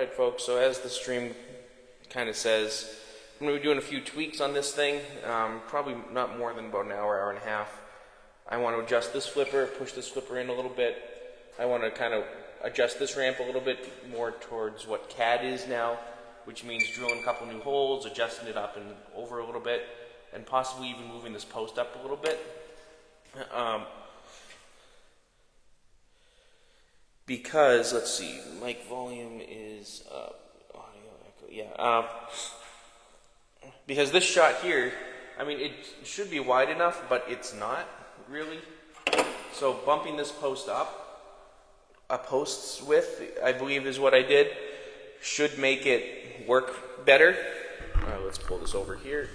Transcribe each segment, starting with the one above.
Alright folks, so as the stream kind of says, I'm going to be doing a few tweaks on this thing, probably not more than about an hour, hour and a half. I want to adjust this flipper, push this flipper in a little bit. I want to kind of adjust this ramp a little bit more towards what CAD is now, which means drilling a couple new holes, adjusting it up and over a little bit, and possibly even moving this post up a little bit. Because, let's see, mic volume is up, audio echo, yeah. Because this shot here, I mean, it should be wide enough, but it's not really. So bumping this post up, a post's width, I believe is what I did, should make it work better. Let's pull this over here.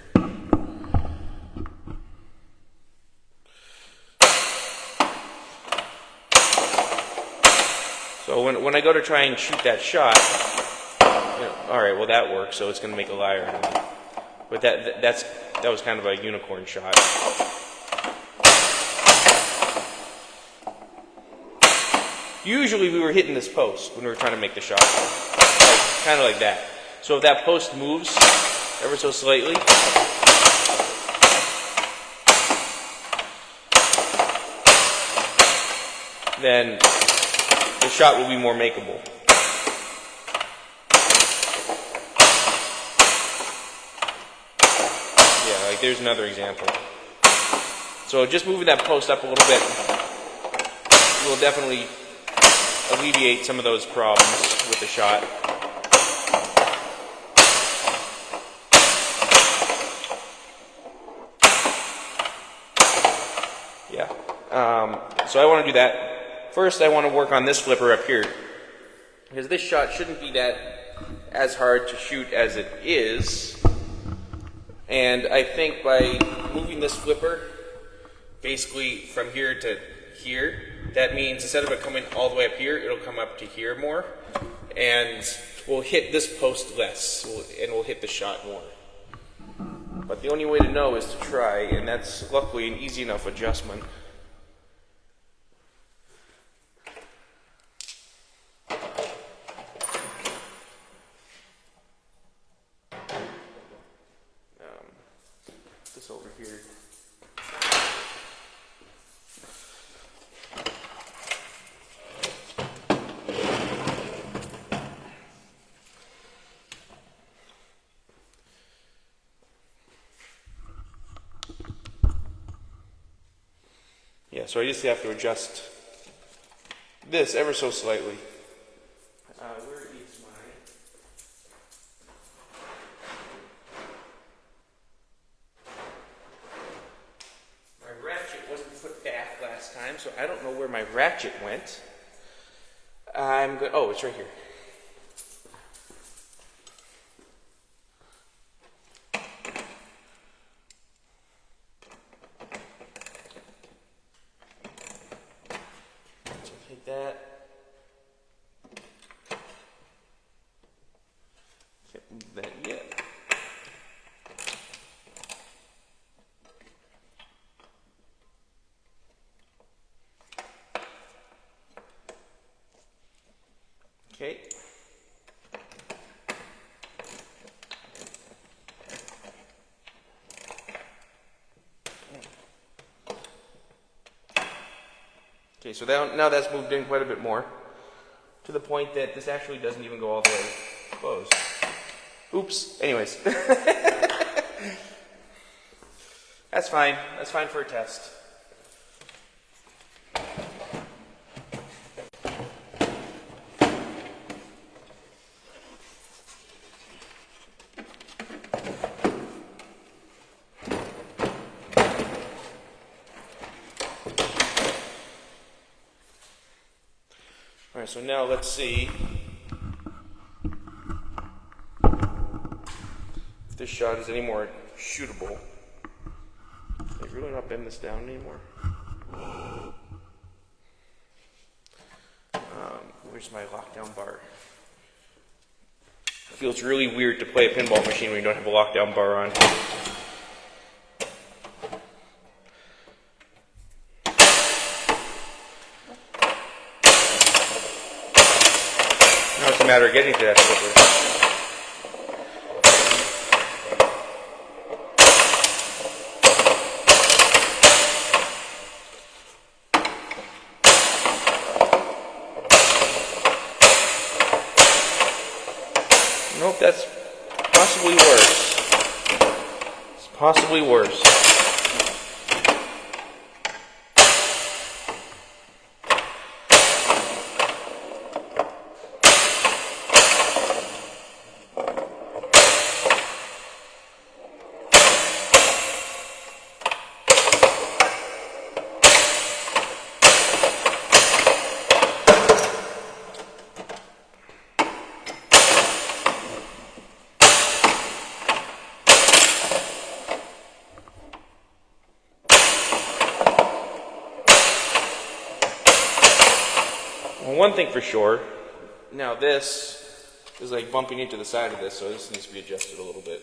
So when I go to try and shoot that shot, alright, well that works, so it's going to make a liar out of me. But that was kind of a unicorn shot. Usually we were hitting this post when we were trying to make the shot. Kind of like that. So if that post moves ever so slightly, then the shot will be more makeable. Yeah, like there's another example. So just moving that post up a little bit will definitely alleviate some of those problems with the shot. Yeah. So I want to do that. First, I want to work on this flipper up here, because this shot shouldn't be that as hard to shoot as it is. And I think by moving this flipper basically from here to here, that means instead of it coming all the way up here, it'll come up to here more, and we'll hit this post less, and we'll hit the shot more. But the only way to know is to try, and that's luckily an easy enough adjustment. This over here. Yeah, so I just have to adjust this ever so slightly. Where is my ratchet wasn't put back last time, so I don't know where my ratchet went. Oh, it's right here. Take that. Can't move that yet. Okay. Okay, so now that's moved in quite a bit more, to the point that this actually doesn't even go all the way closed. Oops. Anyways. That's fine. That's fine for a test. Alright, so now let's see if this shot is any more shootable. Can I really not bend this down anymore? Where's my lockdown bar? It feels really weird to play a pinball machine when you don't have a lockdown bar on. Now it's a matter of getting to that flipper. Nope, that's possibly worse. It's possibly worse. Well, one thing for sure, now this is like bumping into the side of this, so this needs to be adjusted a little bit.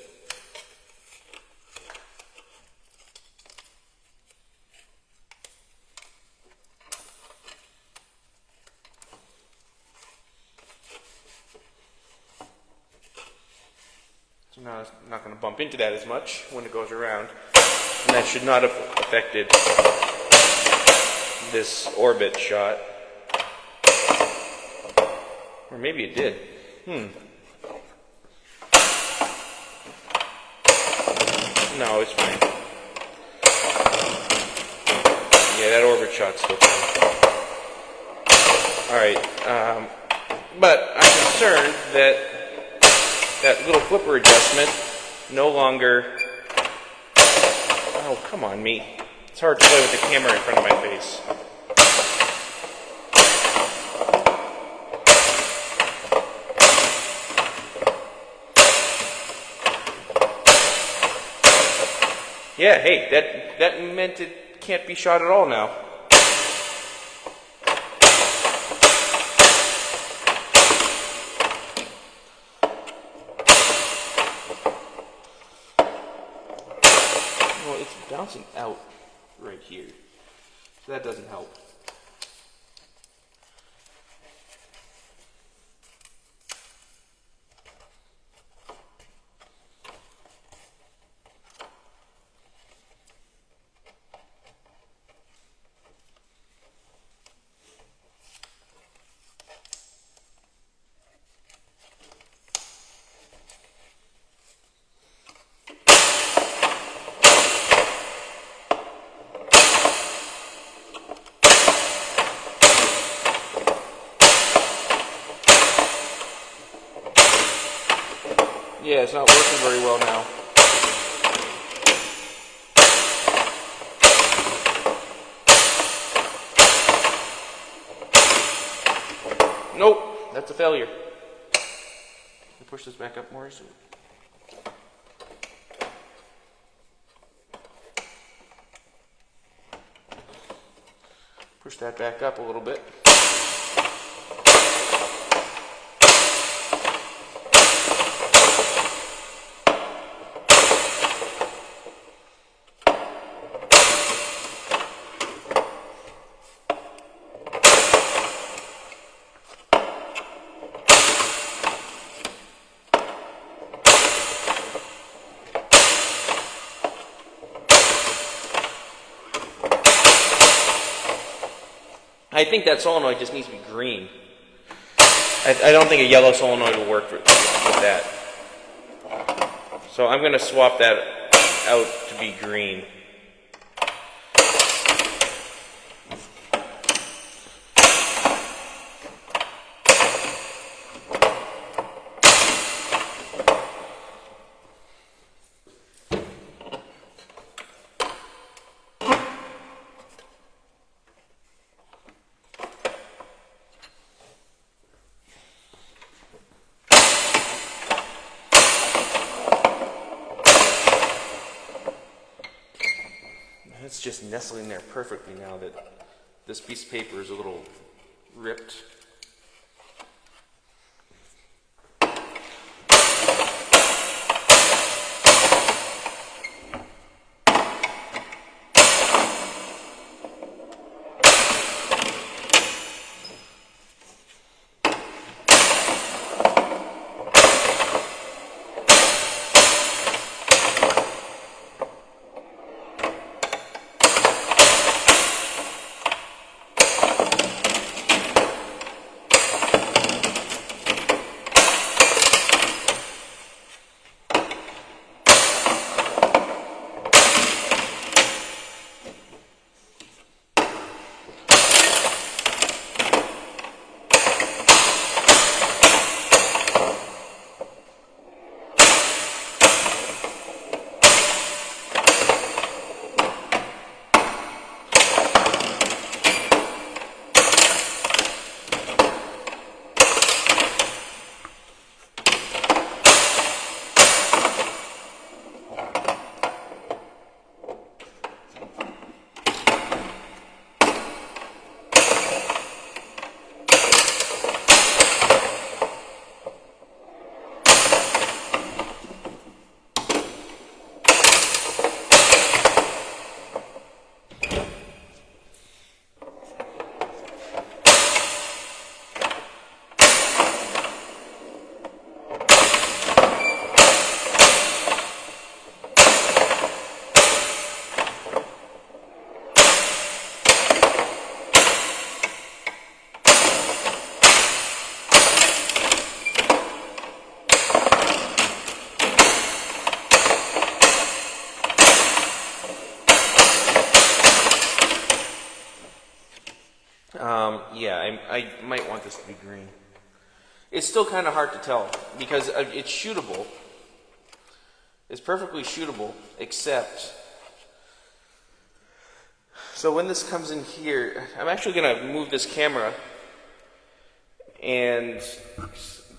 So now it's not going to bump into that as much when it goes around, and that should not have affected this orbit shot. Or maybe it did. No, it's fine. Yeah, that orbit shot's still fine. Alright, but I'm concerned that that little flipper adjustment no longer... Oh, come on, me. It's hard to play with the camera in front of my face. Yeah, hey, that meant it can't be shot at all now. Well, it's bouncing out right here, so that doesn't help. Yeah, it's not working very well now. Nope, that's a failure. Let me push this back up more. Push that back up a little bit. I think that solenoid just needs to be green. I don't think a yellow solenoid will work with that. So I'm going to swap that out to be green. It's just nestling there perfectly now that this piece of paper is a little ripped. I might want this to be green. It's still kind of hard to tell because it's shootable. It's perfectly shootable, except... So when this comes in here, I'm actually going to move this camera, and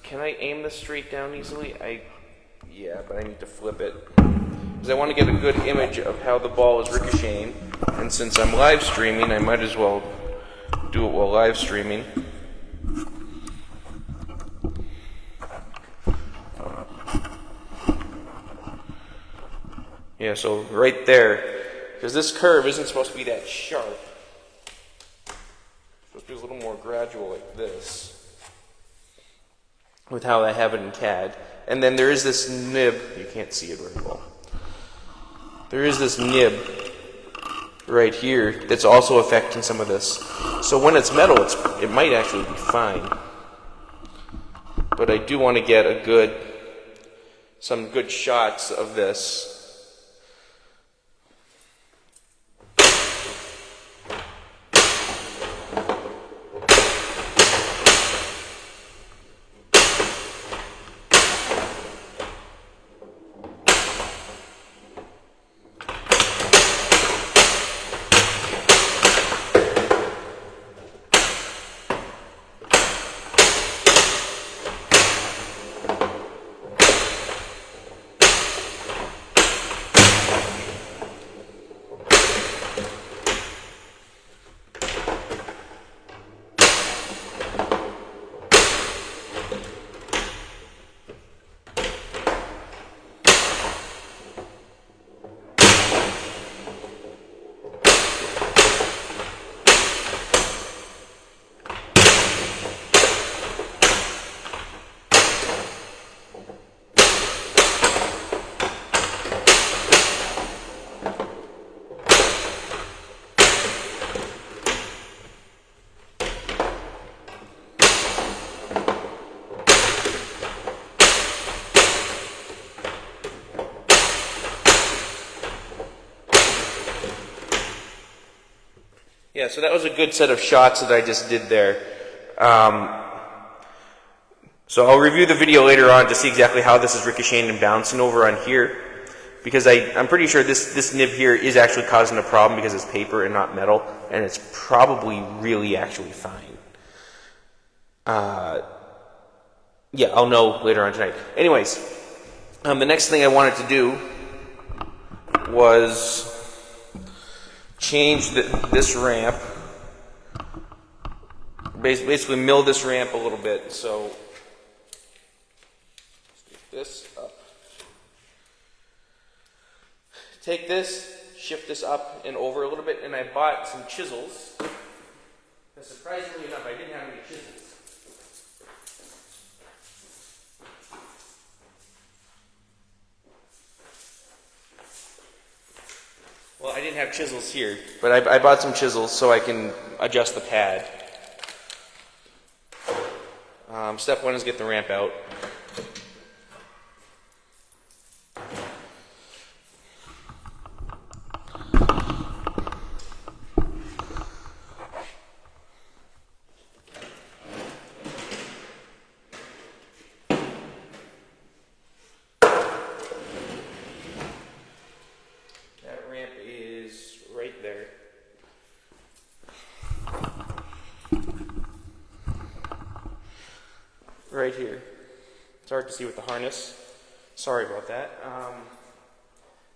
can I aim this straight down easily? Yeah, but I need to flip it. Because I want to get a good image of how the ball is ricocheting, and since I'm live streaming, I might as well do it while live streaming. Yeah, so right there, because this curve isn't supposed to be that sharp. It's supposed to be a little more gradual like this, with how I have it in CAD. And then there is this nib, you can't see it very well. There is this nib right here that's also affecting some of this. So when it's metal, it might actually be fine. But I do want to get some good shots of this. Yeah, so that was a good set of shots that I just did there. So I'll review the video later on to see exactly how this is ricocheting and bouncing over on here, because I'm pretty sure this nib here is actually causing a problem because it's paper and not metal, and it's probably really actually fine. Yeah, I'll know later on tonight. Anyways, the next thing I wanted to do was change this ramp, basically mill this ramp a little bit. So let's do this up. Take this, shift this up and over a little bit, and I bought some chisels. And surprisingly enough, I didn't have any chisels. Well, I didn't have chisels here, but I bought some chisels so I can adjust the pad. Step one is get the ramp out. Right here. It's hard to see with the harness. Sorry about that.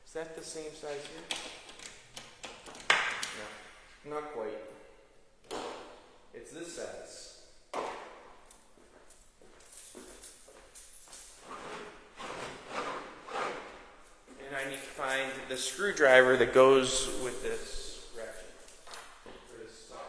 Is that the same size here? No, not quite. It's this size. And I need to find the screwdriver that goes with this ratchet. For this socket.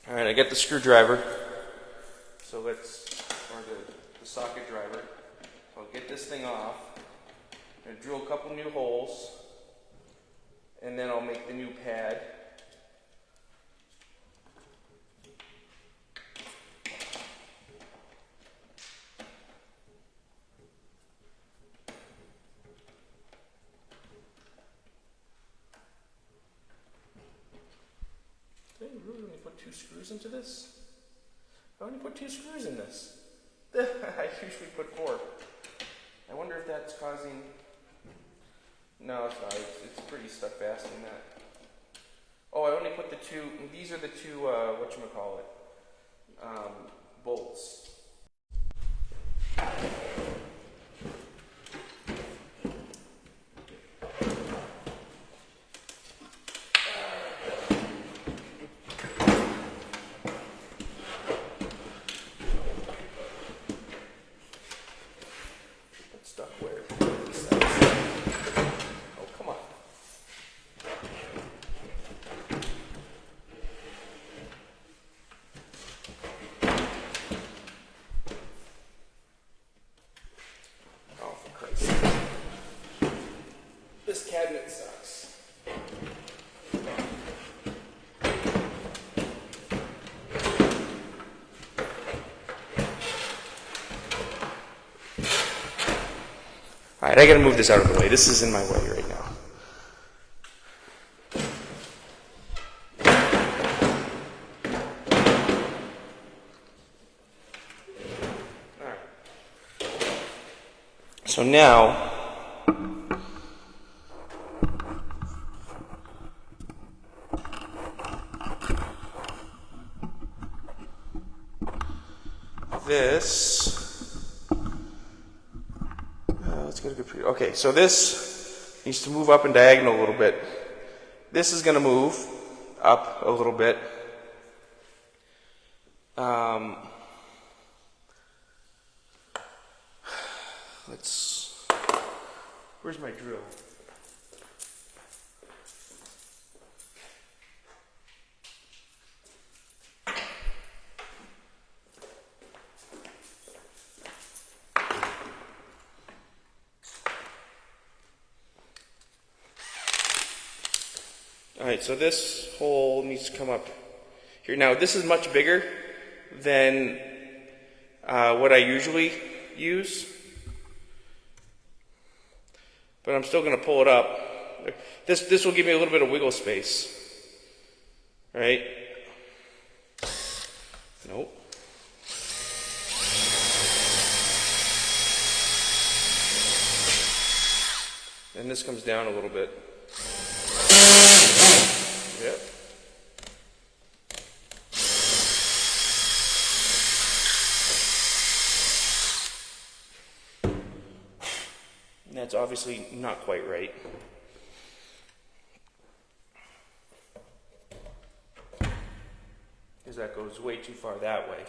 Alright, I get the screwdriver. So let's, or the socket driver. So I'll thing off. I'm gonna drill a couple new holes, and then I'll make the new pad. Did I really only put 2 screws into this? I only put 2 screws in this. I usually put 4. I wonder if that's causing... No, it's not. It's pretty stuck fast in that. Oh, I only put the 2... These are the 2, whatchamacallit, bolts. This cabinet sucks. Alright, I gotta move this out of the way. This is in my way right now. Alright. So now, this, let's get a good preview. Okay, so this needs to move up and diagonal a little bit. This is going to move up a little bit. Where's my drill? Alright, so this hole needs to come up here. Now, this is much bigger than what I usually use, but I'm still going to pull it up. This will give me a little bit of wiggle space, right? Nope. And this comes down a little bit. Yep. And that's obviously not quite right. Because that goes way too far that way.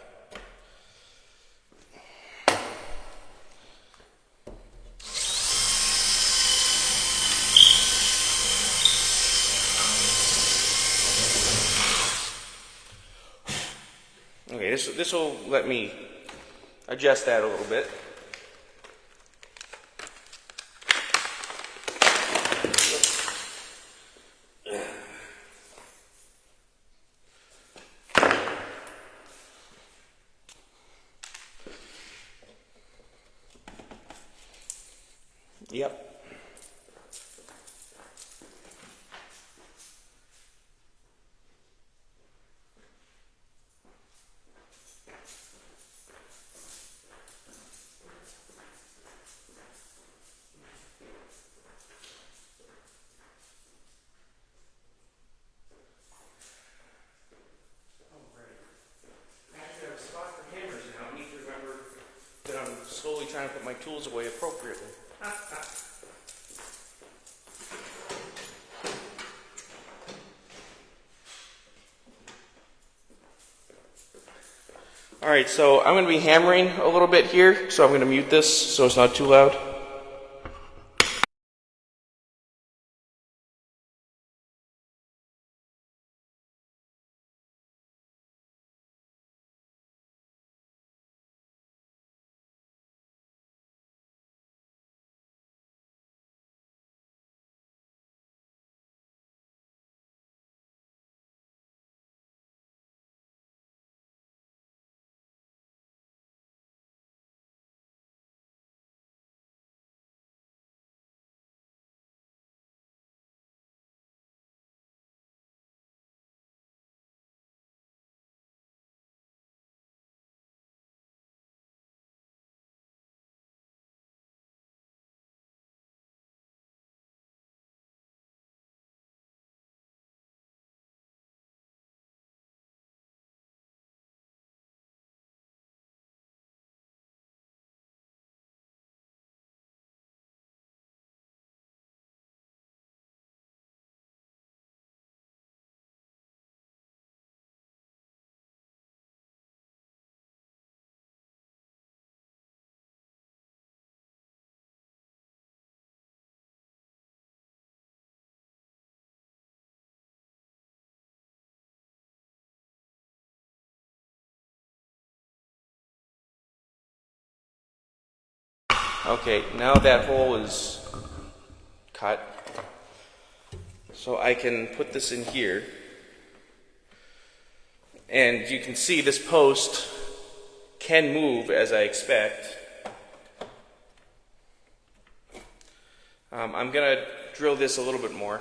Okay, this will let me adjust that a little bit. Yep. Slowly trying to put my tools away appropriately. Alright, so I'm going to be hammering a little bit here, so I'm going to mute this so it's not too loud. Okay, now that hole is cut. So I can put this in here. And you can see this post can move as I expect. I'm going to drill this a little bit more.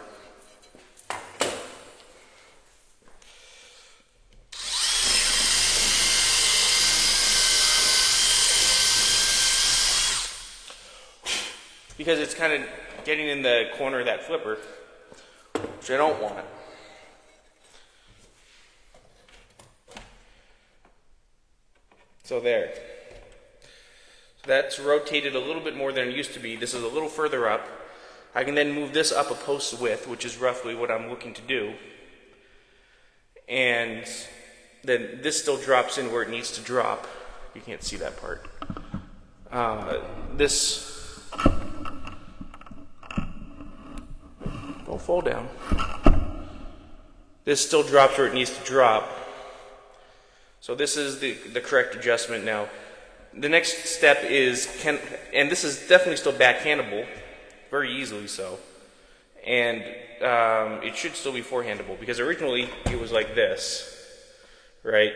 Because it's kind of getting in the corner of that flipper, which I don't want. So there. So that's rotated a little bit more than it used to be. This is a little further up. I can then move this up a post width, which is roughly what I'm looking to do. And then this still drops in where it needs to drop. You can't see that part. This... Don't fall down. This still drops where it needs to drop. So this is the correct adjustment now. The next step is, and this is definitely still backhandable, very easily so. And it should still be forehandable, because originally it was like this, right?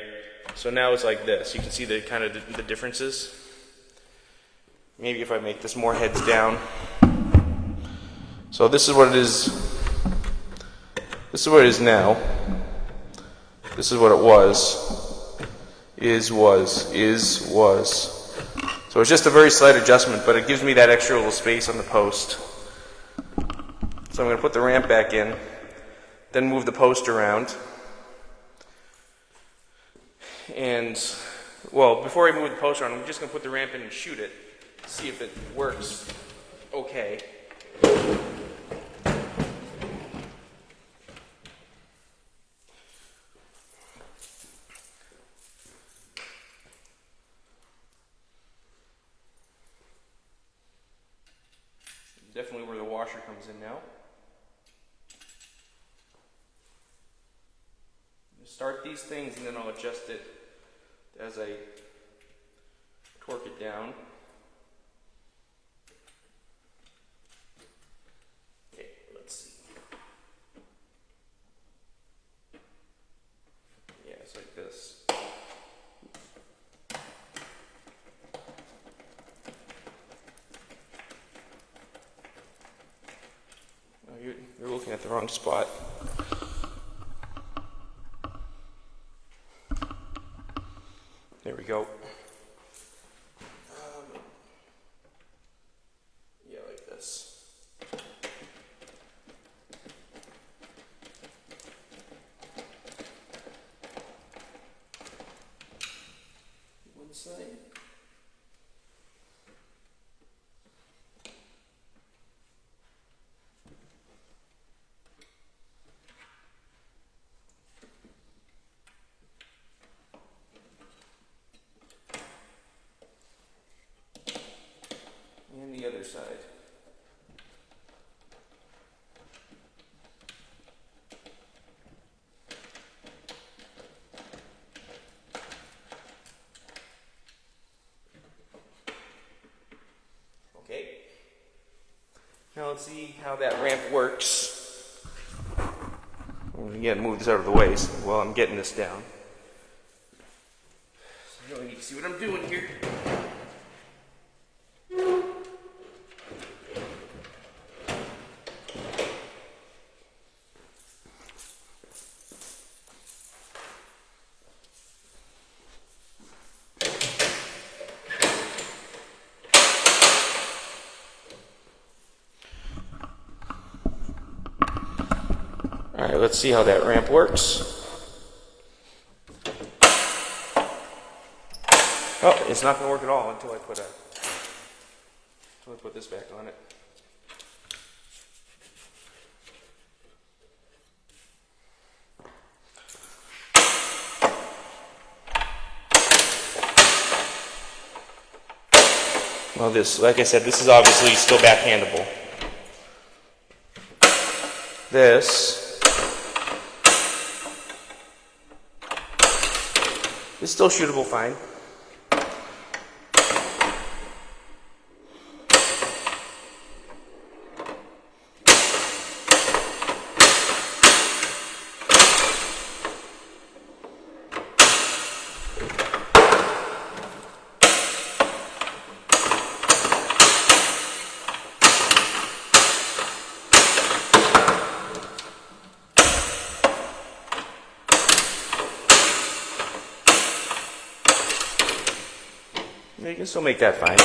So now it's like this. You can see the kind of the differences. Maybe if I make this more heads down. So this is what it is. This is what it is now. This is what it was. Was. So it's just a very slight adjustment, but it gives me that extra little space on the post. So I'm going to put the ramp back in, then move the post around. And, well, before I move the post around, I'm just going to put the ramp in and shoot it, see if it works okay. Definitely where the washer comes in now. Start these things and then I'll adjust it as I torque it down. Okay, let's see. Yeah, it's like this. You're looking at the wrong spot. There we go. Yeah, like this. One side. And the other side. Okay. Now let's see how that ramp works. Again, move this out of the way while I'm getting this down. So you really need to see what I'm doing here. Alright, let's see how that ramp works. Oh, it's not going to work at all until I put this back on it. Well, this, like I said, this is obviously still backhandable. This is still shootable fine. Yeah, you can still make that fine.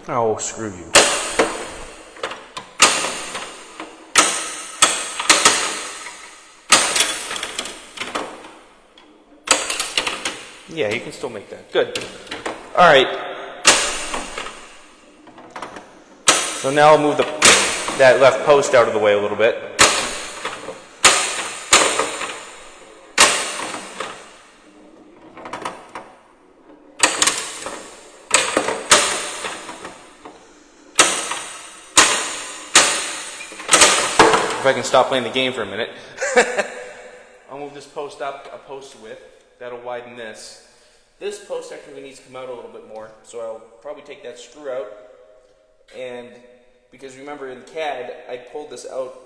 Oh, screw you. Yeah, you can still make that. Good. All right. So now I'll move that left post out of the way a little bit. If I can stop playing the game for a minute. I'll move this post up a post width. That'll widen this. This post actually needs to come out a little bit more, so I'll probably take that screw out. And because remember in CAD, I pulled this out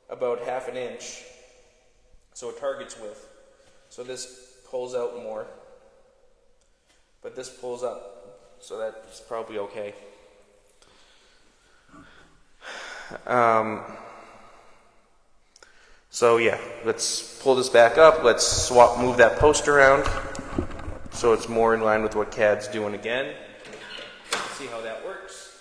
about 1/2 inch, so it targets width. So this pulls out more, but this pulls up, so that's probably okay. So yeah, let's pull this back up. Let's move that post around so it's more in line with what CAD's doing again. Let's see how that works.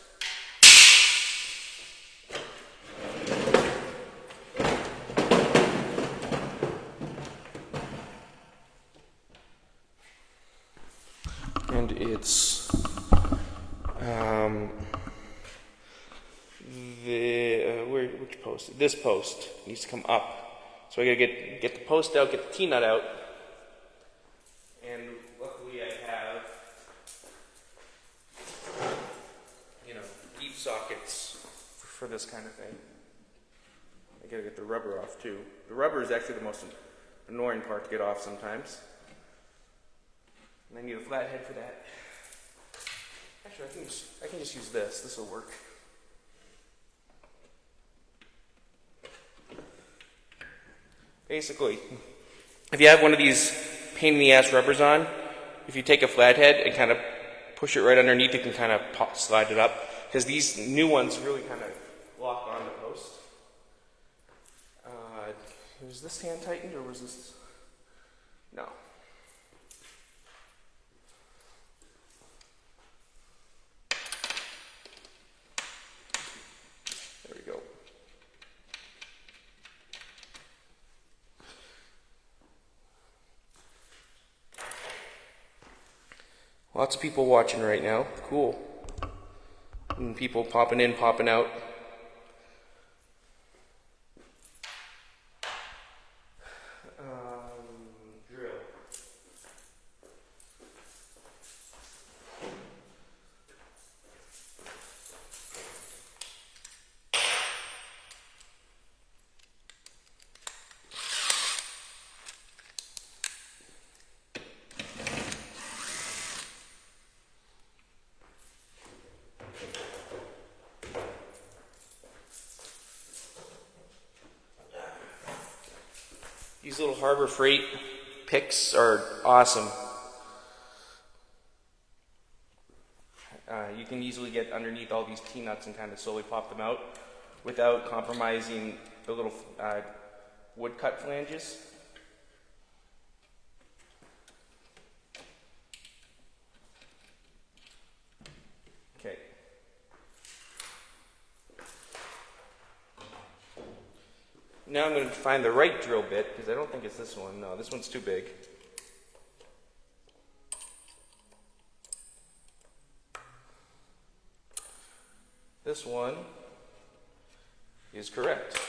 And it's which post? This post needs to come up. So I gotta get the post out, get the T-nut out, and luckily I have, deep sockets for this kind of thing. I gotta get the rubber off too. The rubber is actually the most annoying part to get off sometimes. And I need a flat head for that. Actually, I can just use this. This will work. Basically, if you have one of these pain in the ass rubbers on, if you take a flathead and kind of push it right underneath, you can kind of slide it up. Because these new ones really kind of lock on the post. Was this hand tightened or was this? No. There we go. Lots of people watching right now. Cool. And people popping in, popping out. Drill. These little Harbor Freight picks are awesome. You can easily get underneath all these T-nuts and kind of slowly pop them out without compromising the little woodcut flanges. Okay. Now I'm going to find the right drill bit, because I don't think it's this one. No, this one's too big. This one is correct.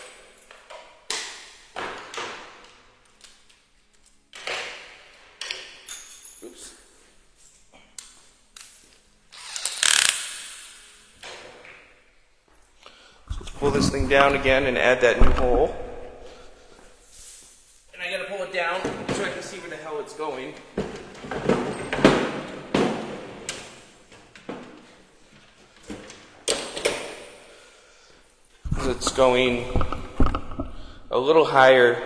Oops. So let's pull this thing down again and add that new hole. And I gotta pull it down so I can see where the hell it's going. It's going a little higher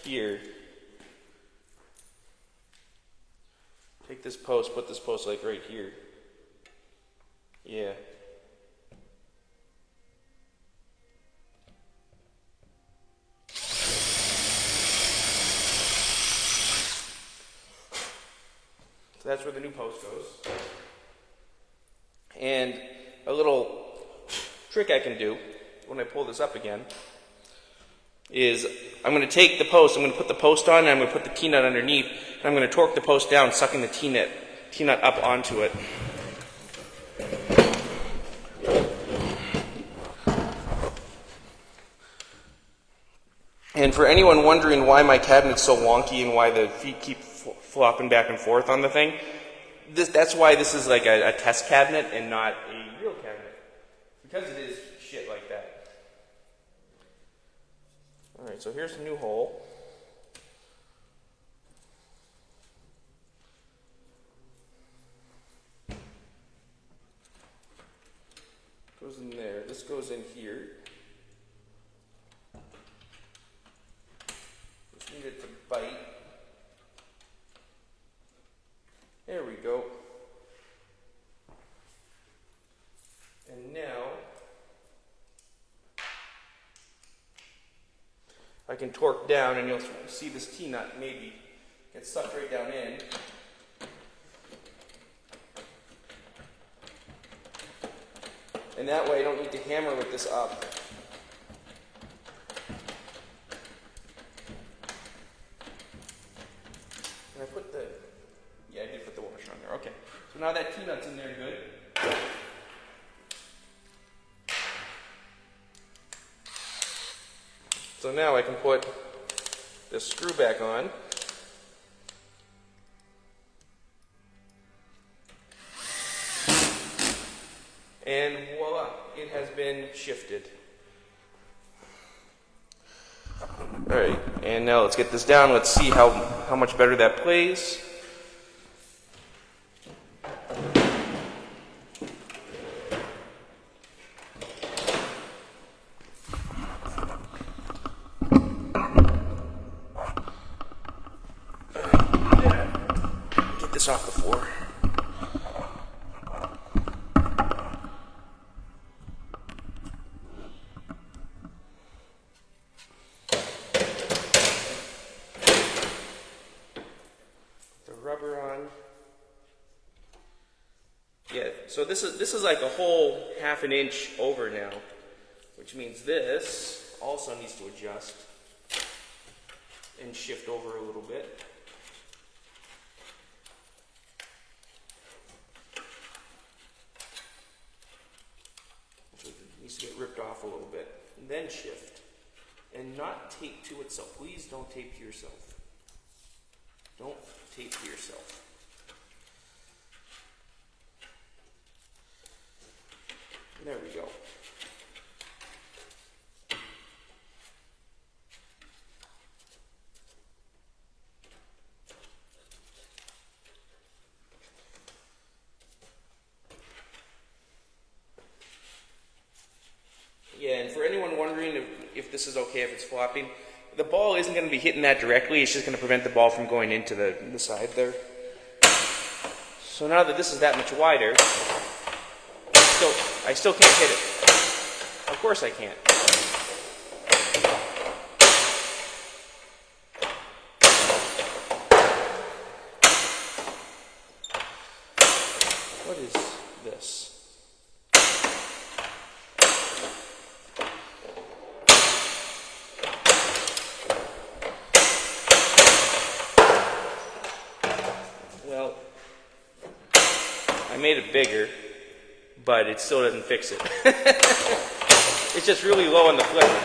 here. Take this post, put this post like right here. Yeah. So that's where the new post goes. And a little trick I can do when I pull this up again is I'm going to take the post, I'm going to put the post on, and I'm going to put the T-nut underneath, and I'm going to torque the post down, sucking the T-nut up onto it. And for anyone wondering why my cabinet's so wonky and why the feet keep flopping back and forth on the thing, that's why this is like a test cabinet and not a real cabinet. Because it is shit like that. Alright, so here's the new hole. Goes in there. This goes in here. Just need it to bite. There we go. And now I can torque down, and you'll see this T-nut maybe get sucked right down in. And that way I don't need to hammer with this up. And I put the, yeah, I did put the washer on there. Okay. So now that T-nut's in there good. So now I can put this screw back on. And voila, it has been shifted. Alright, and now let's get this down. Let's see how much better that plays. Get this off the floor. Rubber on. Yeah, so this is like a whole half an inch over now, which means this also needs to adjust and shift over a little bit. So it needs to get ripped off a little bit, and then shift, and not tape to itself. Please don't tape to yourself. Don't tape to yourself. There we go. Yeah, and for anyone wondering if this is okay, if it's flopping, the ball isn't going to be hitting that directly. It's just going to prevent the ball from going into the side there. So now that this is that much wider, I still can't hit it. Of course I can't. What is this? Well, I made it bigger, but it still doesn't fix it. It's just really low on the flipper.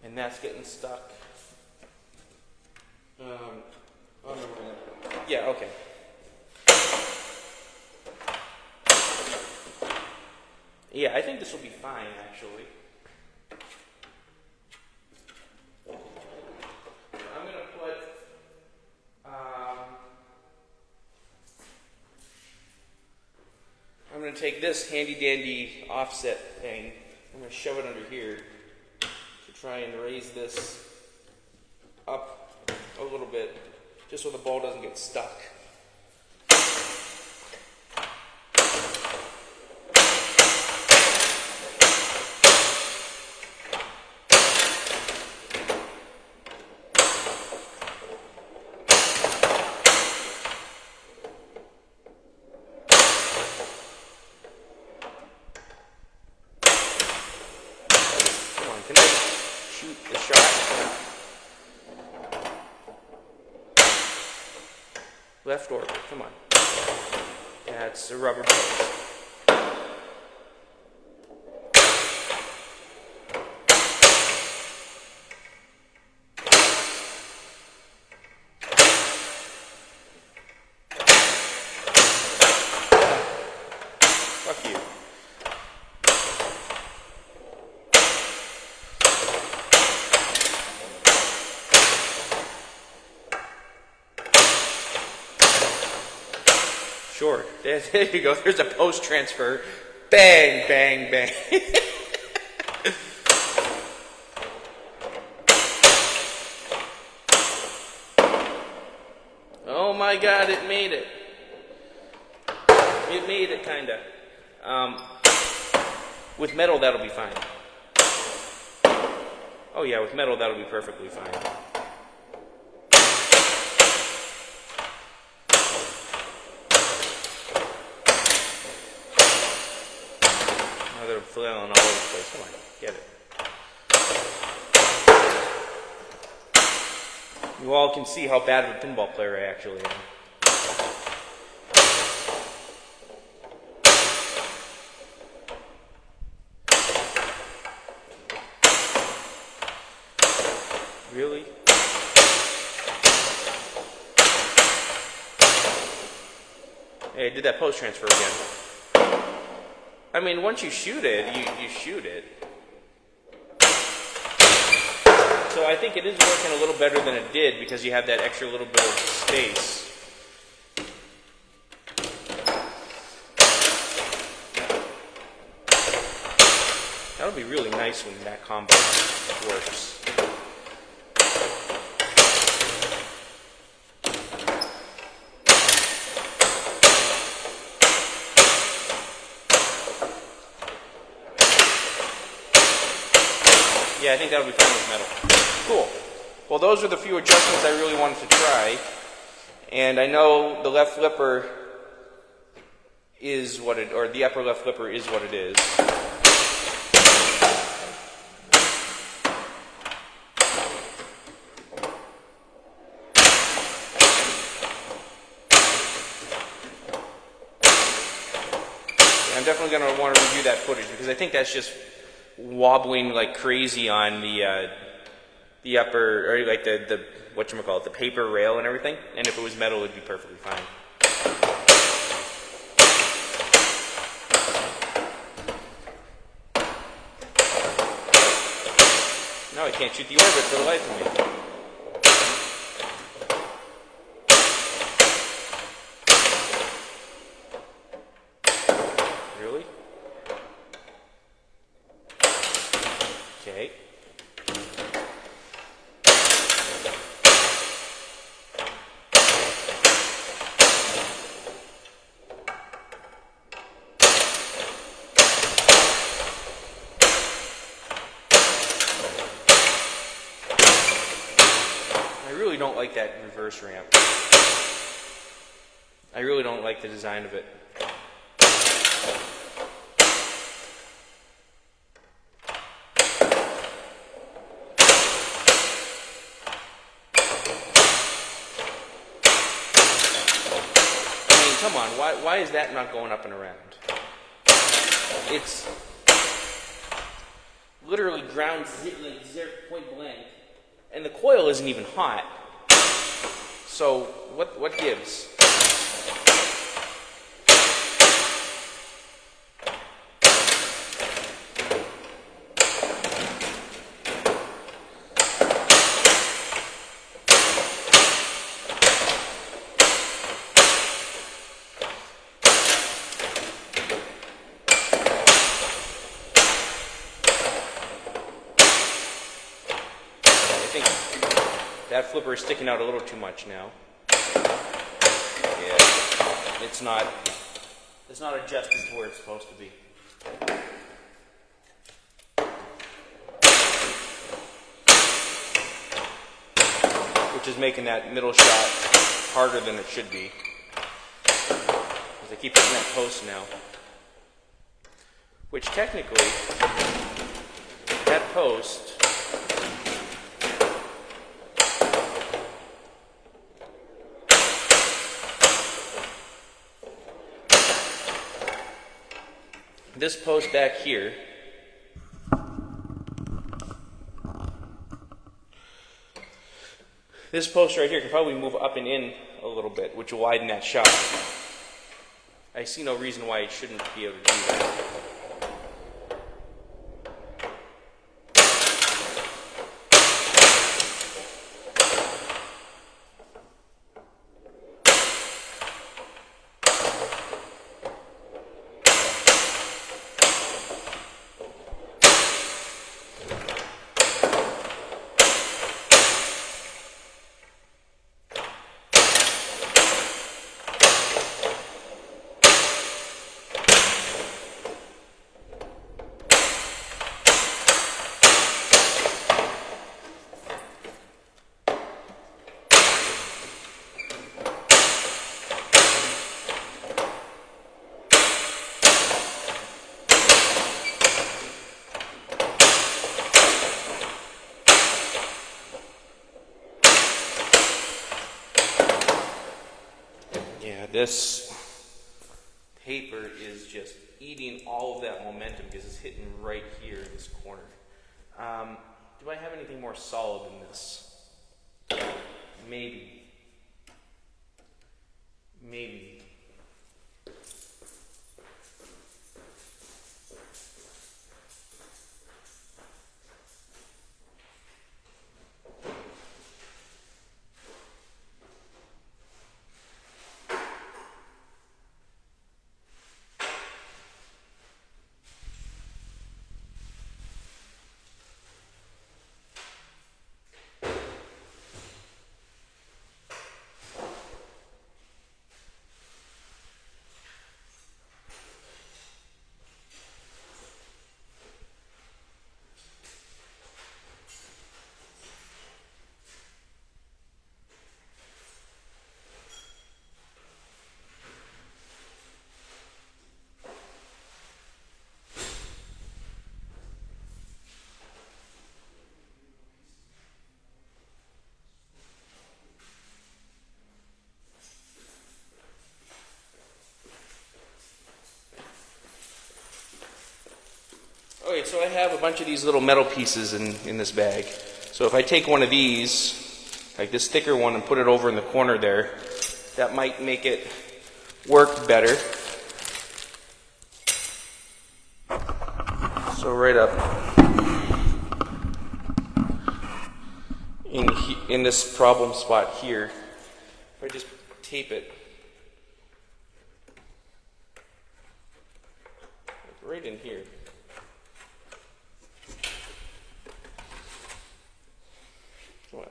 And that's getting stuck. Oh, no, yeah, okay. Yeah, I think this will be fine, actually. I'm going to put, I'm going to take this handy dandy offset thing, I'm going to shove it under here to try and raise this up a little bit, just so the ball doesn't get stuck. Can I shoot the shot? Left orbit, come on. That's a rubber post. Fuck you. Sure, there you go, there's a post transfer. Bang, bang, bang. Oh my God, it made it. It made it, kinda. With metal, that'll be fine. Oh yeah, with metal, that'll be perfectly fine. They're flailing all over the place. Come on, get it. You all can see how bad of a pinball player I actually am. Really? Hey, I did that post transfer again. I mean, once you shoot it, you shoot it. So I think it is working a little better than it did because you have that extra little bit of space. That'll be really nice when that combo works. Yeah, I think that'll be fine with metal. Cool. Well, those are the few adjustments I really wanted to try. And I know the left flipper is what it, or the upper left flipper is what it is. I'm definitely going to want to review that footage because I think that's just wobbling like crazy on the upper, or like the whatchamacallit, the paper rail and everything. And if it was metal, it'd be perfectly fine. Now I can't shoot the orbit for the life of me. Really? Okay. I really don't like that reverse ramp. I really don't like the design of it. Come on, why is that not going up and around? It's literally ground zero point blank, and the coil isn't even hot. So what gives? that flipper is sticking out a little too much now. Yeah, it's not adjusted to where it's supposed to be. Which is making that middle shot harder than it should be. Because I keep hitting that post now. Which technically, that post this post back here this post right here can probably move up and in a little bit, which will widen that shot. I see no reason why it shouldn't be able to do that. This taper is just eating all of that momentum because it's hitting right here in this corner. Do I have anything more solid than this? Maybe. Maybe. Okay, so I have a bunch of these little metal pieces in this bag. So if I take one of these, like this thicker one, and put it over in the corner there, that might make it work better. So right up in this problem spot here, if I just tape it right in here. Come on.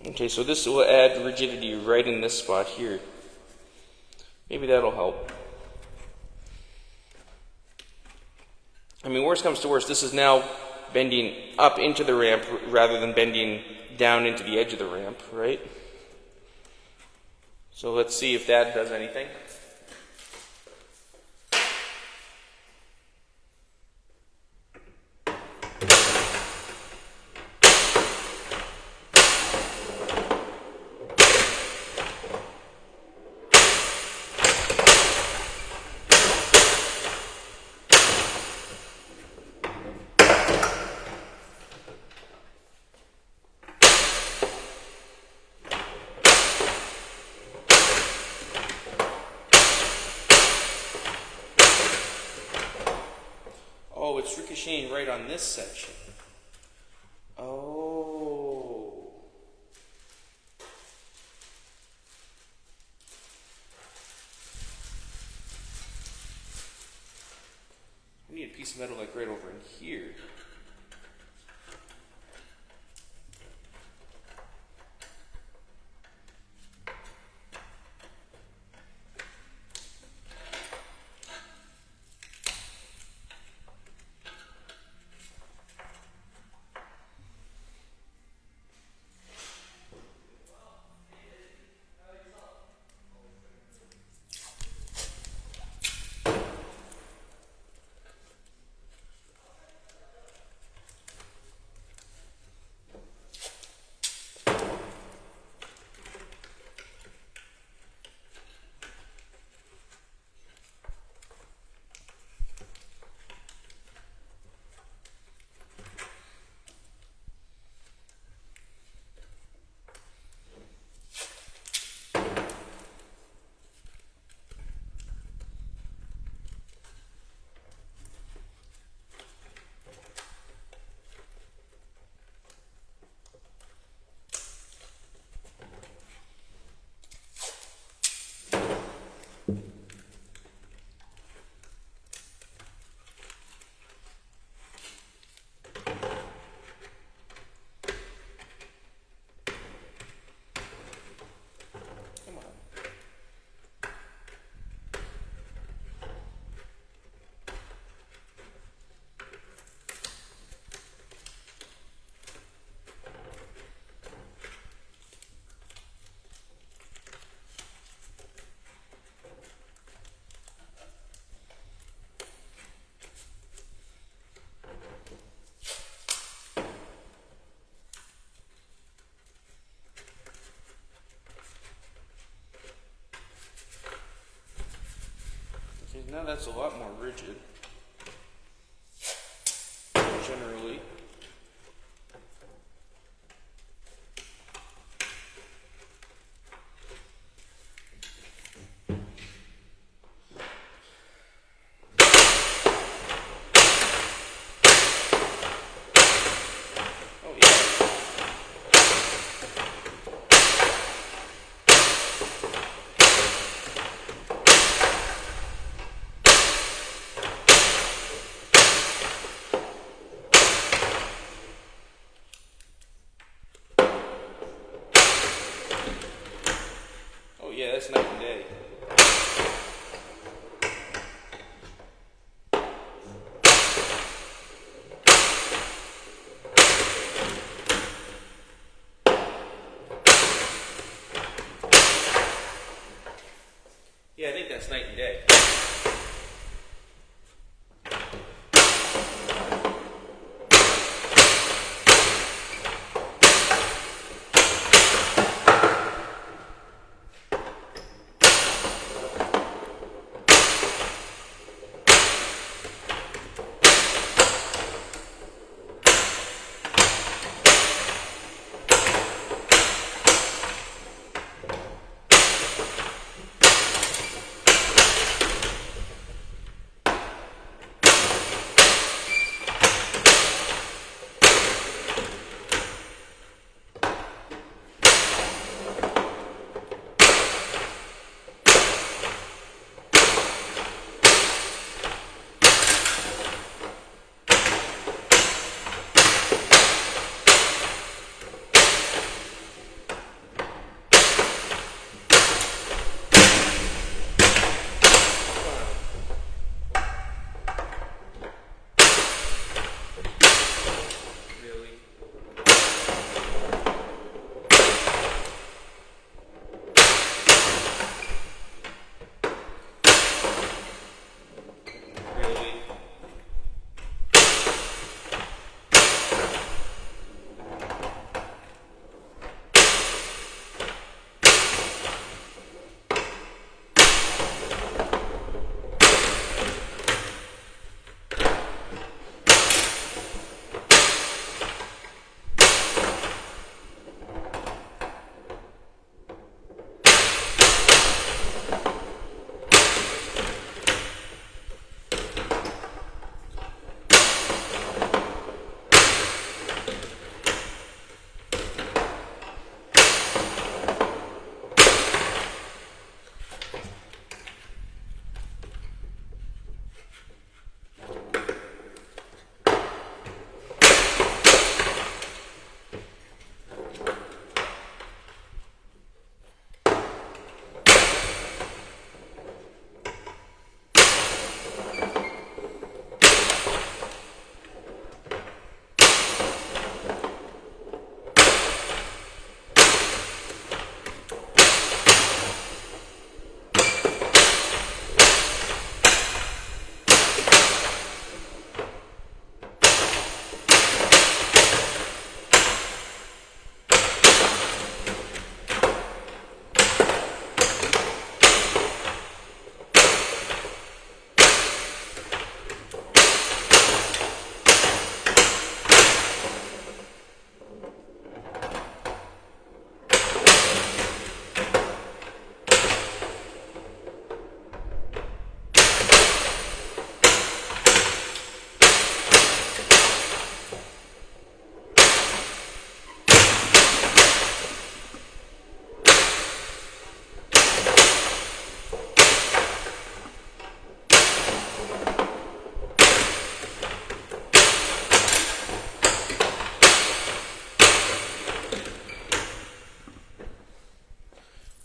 Okay, so this will add rigidity right in this spot here. Maybe that'll help. I mean, worst comes to worst, this is now bending up into the ramp rather than bending down into the edge of the ramp, right? So let's see if that does anything. ricocheting right on this section. Oh. I need a piece of metal like right over in here. Now that's a lot more rigid, generally. Oh yeah. Yeah, that's night and day. Yeah, I think that's night and day.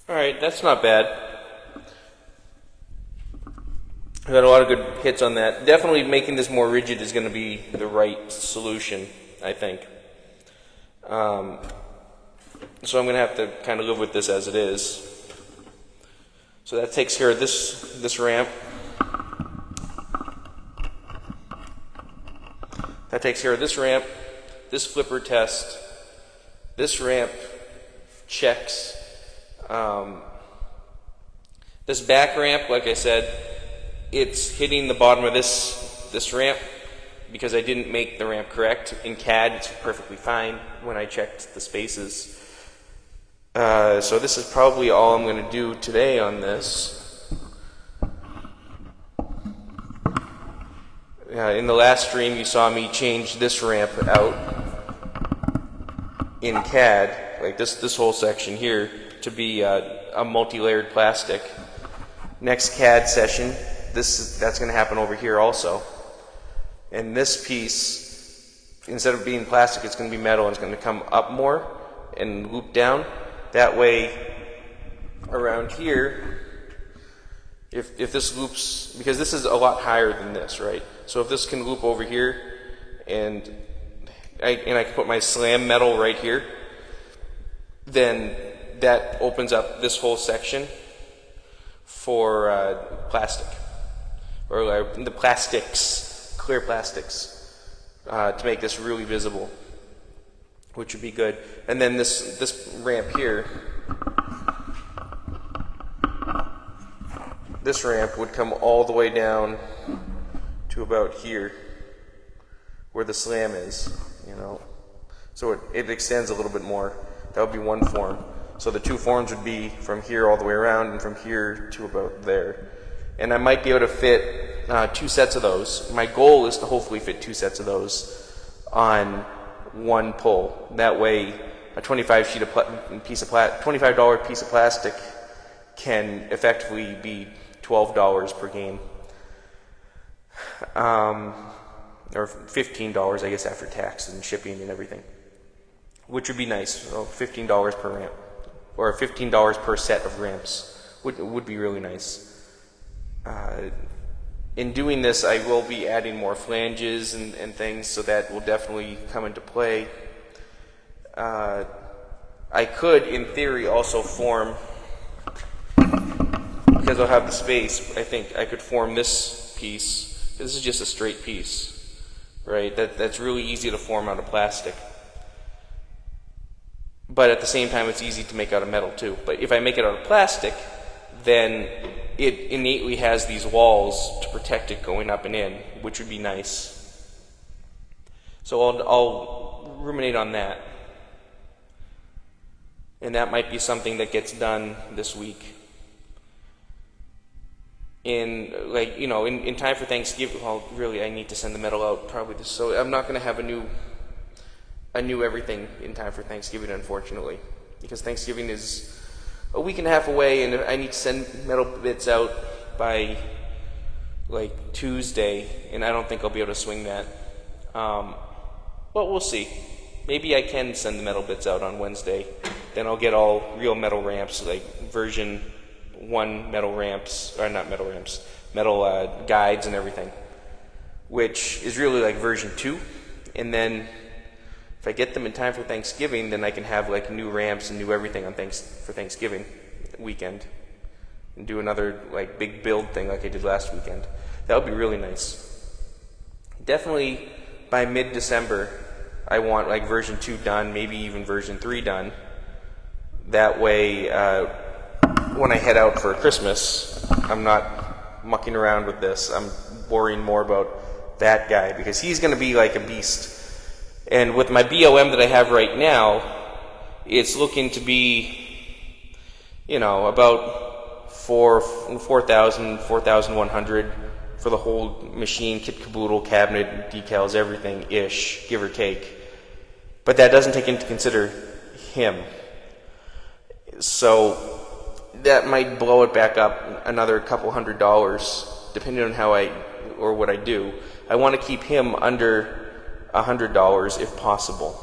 Alright, that's not bad. I got a lot of good hits on that. Definitely making this more rigid is going to be the right solution, I think. So I'm going to have to kind of live with this as it is. So that takes care of this ramp. That takes care of this ramp, this flipper test, this ramp checks. This back ramp, like I said, it's hitting the bottom of this ramp because I didn't make the ramp correct. In CAD, it's perfectly fine when I checked the spaces. So this is probably all I'm going to do today on this. In the last stream, you saw me change this ramp out in CAD, like this whole section here, to be a multi-layered plastic. Next CAD session, that's going to happen over here also. And this piece, instead of being plastic, it's going to be metal, and it's going to come up more and loop down. That way, around here, if this loops, because this is a lot higher than this, right? So if this can loop over here, and I can put my slam metal right here, then that opens up this whole section for plastic, or the plastics, clear plastics, to make this really visible, which would be good. And then this ramp here, this ramp would come all the way down to about here, where the slam is, you know. So it extends a little bit more. That would be one form. So the two forms would be from here all the way around, and from here to about there. And I might be able to fit 2 sets of those. My goal is to hopefully fit 2 sets of those on one pull. That way, a $25 piece of plastic can effectively be $12 per game, or $15, I guess, after tax and shipping and everything, which would be nice. So $15 per ramp, or $15 per set of ramps would be really nice. In doing this, I will be adding more flanges and things, so that will definitely come into play. I could, in theory, also form, because I'll have the space, I think I could form this piece. This is just a straight piece, right? That's really easy to form out of plastic. But at the same time, it's easy to make out of metal too. But if I make it out of plastic, then it innately has these walls to protect it going up and in, which would be nice. So I'll ruminate on that. And that might be something that gets done this week. In time for Thanksgiving. Well, really, I need to send the metal out probably this, so I'm not going to have a new everything in time for Thanksgiving, unfortunately, because Thanksgiving is a week and a half away, and I need to send metal bits out by like Tuesday, and I don't think I'll be able to swing that. But we'll see. Maybe I can send the metal bits out on Wednesday. Then I'll get all real metal ramps, like version 1 metal ramps, or not metal ramps, metal guides and everything, which is really like version 2. And then if I get them in time for Thanksgiving, then I can have like new ramps and new everything for Thanksgiving weekend, and do another like big build thing like I did last weekend. That would be really nice. Definitely by mid-December, I want like version 2 done, maybe even version 3 done. That way, when I head out for Christmas, I'm not mucking around with this. I'm worrying more about that guy, because he's going to be like a beast. And with my BOM that I have right now, it's looking to be, about 4,000, 4,100 for the whole machine, kit caboodle, cabinet, decals, everything-ish, give or take. But that doesn't take into consider him. So that might blow it back up another couple $100, depending on what I do. I want to keep him under $100 if possible.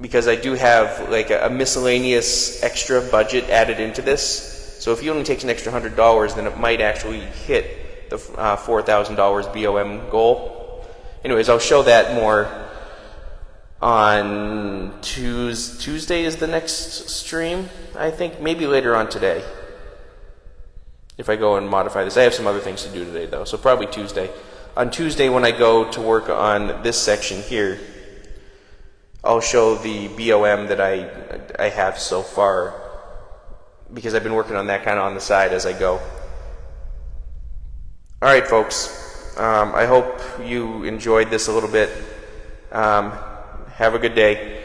because I do have like a miscellaneous extra budget added into this. So if he only takes an extra $100, then it might actually hit the $4,000 BOM goal. Anyways, I'll show that more on Tuesday is the next stream, I think. Maybe later on today, if I go and modify this. I have some other things to do today, though, so probably Tuesday. On Tuesday, when I go to work on this section here, I'll show the BOM that I have so far, because I've been working on that kind of on the side as I go. Alright, folks. I hope you enjoyed this a little bit. Have a good day.